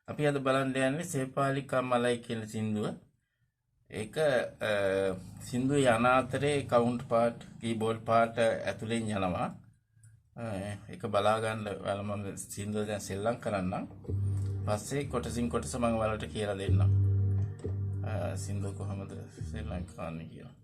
අපි අද බලන්න යන්නේ sepalika malayi කියන සින්දුව. ඒක සින්දුවේ යන අතරේ කවුන්ට් පාර්ට් කීබෝඩ් පාර්ට් ඇතුලෙන් යනවා. ඒක බලා ගන්න ඔයාලා මම සින්දුව දැන් සෙල්ලම් කරන්නම්. පස්සේ කොටසින් කොටස මම ඔයාලට කියලා දෙන්නම්. සින්දුව කොහොමද සෙල්ලම් කරන්නේ කියලා.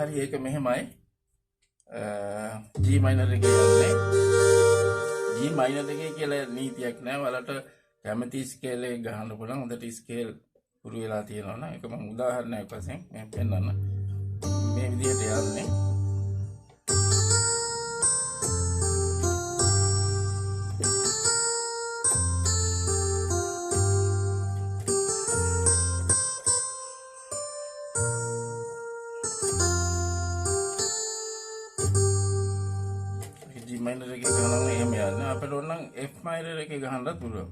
හරි ඒක මෙහෙමයි G minor එකේ යන්නේ G minor එකේ කියලා නීතියක් නෑ ඔයාලට කැමති ස්කේල් එක ගහන්න පුළුවන් හොඳට ස්කේල් පුරු වෙලා තියෙනවා නම් ඒක මම උදාහරණයක් වශයෙන් මම පෙන්නන්න මේ විදිහට යන්නේ G minor එකේ ගහනවා එහෙම යන්නේ අපිට ඕන නම් F minor එකේ ගහන්නත් පුළුවන්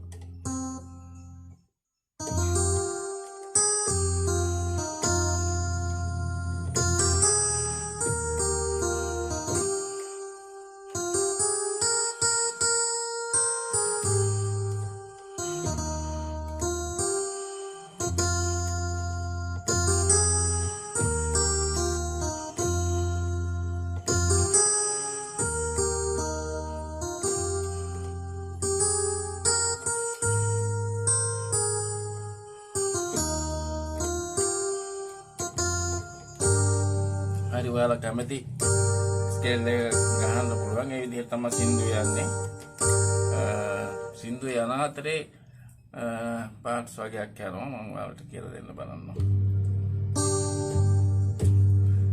ඔයාලා කැමති ස්කේල් එක ගහන්න පුළුවන්. ඒ විදිහට තමයි සින්දු යන්නේ. සින්දු යන අතරේ පාර්ට්ස් වගේක් යනවා. මම ඔයාලට කියලා දෙන්න බලන්න.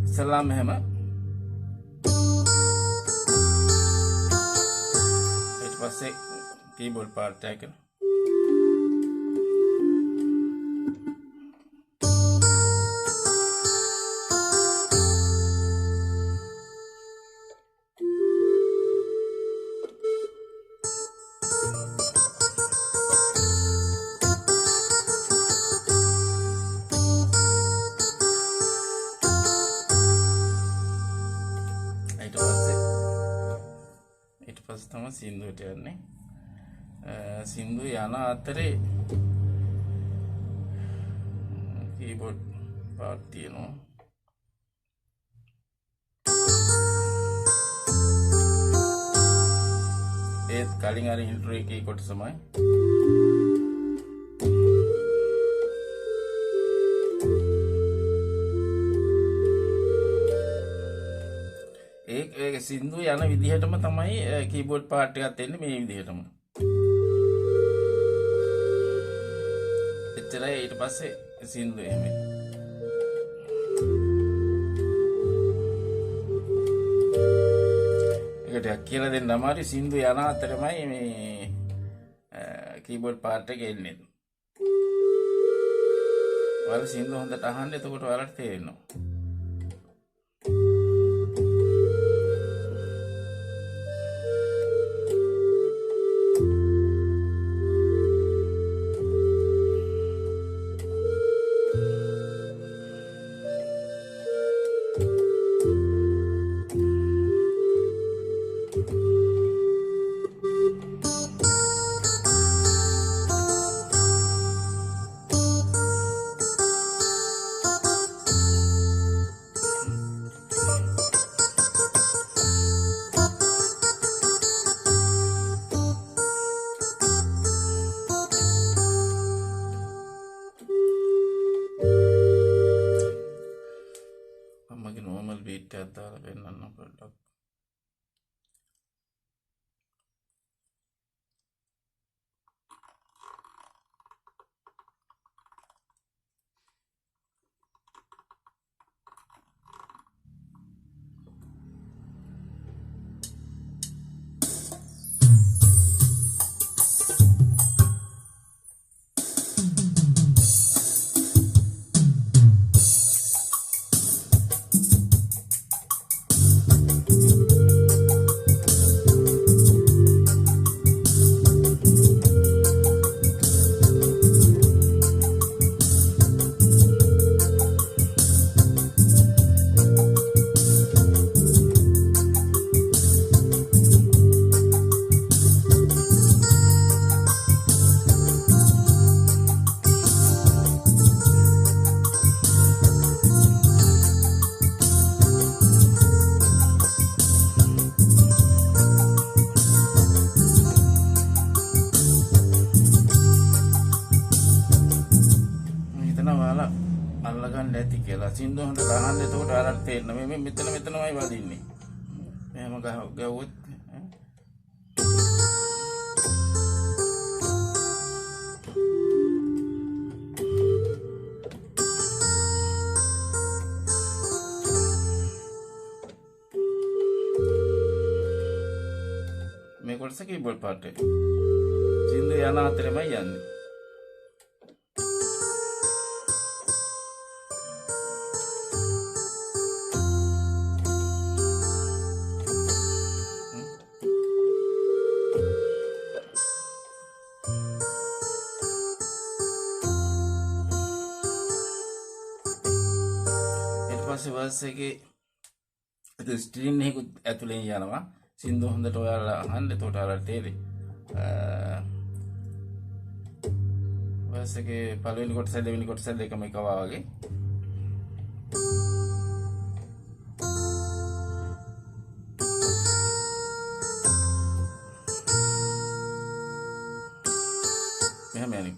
ඉස්සල්ලාම එහෙම ඊට පස්සේ කීබෝඩ් පාර්ට් එක ඊට පස්සේ තමයි සින්දුවට යන්නේ. සින්දු යන අතරේ කීබෝඩ් පාර්ට් තියෙනවා. ඒත් කලින් අර ඉන්ට්‍රෝ එකේ කොටසමයි. ඒක සින්දු යන විදිහටම තමයි කීබෝඩ් පාර්ට් එකත් එන්නේ මේ විදිහටම. එච්චරයි. ඊට පස්සේ සින්දු එහෙම. ඒකට කියලා දෙන්න අමාරුයි. සින්දු යන අතරමයි මේ කීබෝඩ් පාර්ට් එක එන්නේ. ඔයාලා සින්දු හොඳට අහන්න. එතකොට ඔයාලට තේරෙනවා. මගේ normal beat එකක් දාලා පෙන්නන්න පොඩ්ඩක්. අල්ලගන්න ඇති කියලා. සින්දු හොඳට අහන්න. එතකොට ආරට තේරෙනවා මේ මෙතනමයි වදින්නේ. මෙහෙම ගවුවොත් මේ කොටස කීබෝඩ් පාර්ට් එක. සින්දු යන අතරමයි යන්නේ. ඊපස්සේ වර්ස් එකේ ස්ට්‍රින් එක ඇතුලෙන් යනවා. සින්දු හොඳට ඔයාලා අහන්න. එතකොට ඔයාලට තේරෙයි. වර්ස් එකේ පළවෙනි කොටස දෙවෙනි කොටස දෙකම එක වගේ. මෙහෙම යන්නේ.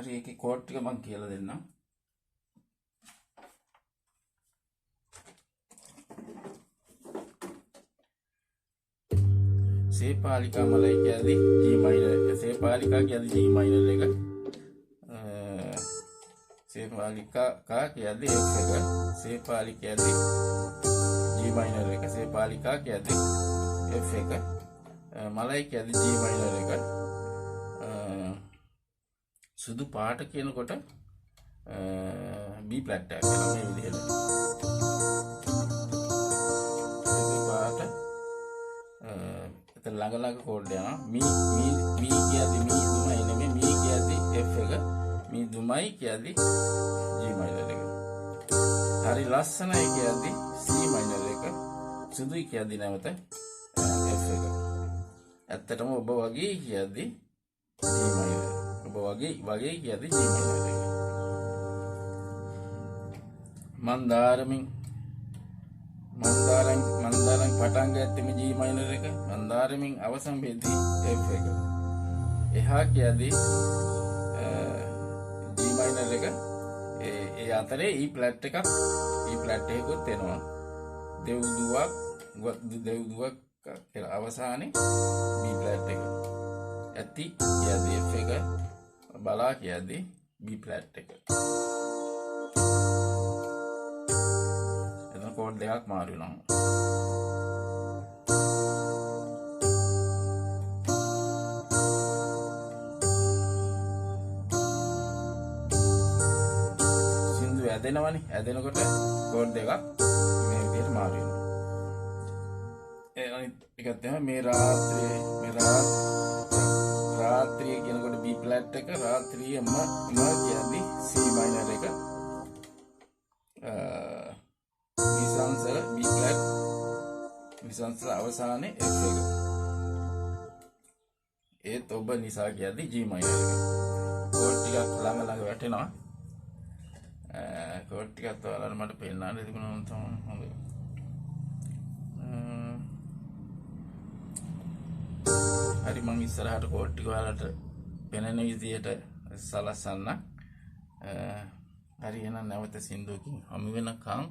හරි ඒකේ කෝඩ් ටික මම කියලා දෙන්නම්. sepalika malayi කියද්දි G minor sepalika කියද්දි G minor එක sepalika කියද්දි F එක sepalika කියද්දි G minor එක sepalika කියද්දි F එක malayi කියද්දි G minor එක සුදු පාට කියනකොට B flat එක කියලා මේ විදිහට සුදු පාට ළඟ ළඟ කෝඩ් යනවා මී කියද්දි midumai නෙමෙයි මී කියද්දි F එක midumai කියද්දි G minor එක හරි ලස්සනයි කියද්දි C minor එක සුදුයි කියද්දි නැවත F එක ඇත්තටම ඔබ වගේ කියද්දි G minor ඔබ වගේ කියද්දි G minor එක මන්දාරමින් පටන් ගත්තෙම G minor එක මන්දාරමින් අවසන් වෙද්දී F එක එහා කියද්දී G minor එක ඒ අතරේ E flat එකක් E flat එකකුත් එනවා දෙව්දුවක් කියලා අවසානයේ B flat එක ඇති කියද්දී F එක බලා කියද්දී B flat එක එතන කෝඩ් දෙකක් මාරු වෙනවා ඇදෙනවනේ ඇදෙනකොට කෝඩ් දෙකක් මේ විදිහට මාරු වෙනවා ඒ අනිත් එකත් තමයි මේ රාත්‍රිය කියනකොට B flat එක රාත්‍රිය ම කියද්දි C minor එක විසංසල B flat විසංසල අවසානයේ F එක ඒත් ඔබ නිසා කියද්දි G minor එක කෝඩ් ටිකක් ළඟ වැටෙනවා කෝඩ් ටිකක් ඔයාලට මට පෙන්නන්න තිබුණා තමයි හොඳයි. හරි මම ඉස්සරහට කෝඩ් ටික ඔයාලට පෙනෙන විදියට සලස්සන්න. හරි එහෙනම් නැවත සින්දුවකින් හමු වෙනකම්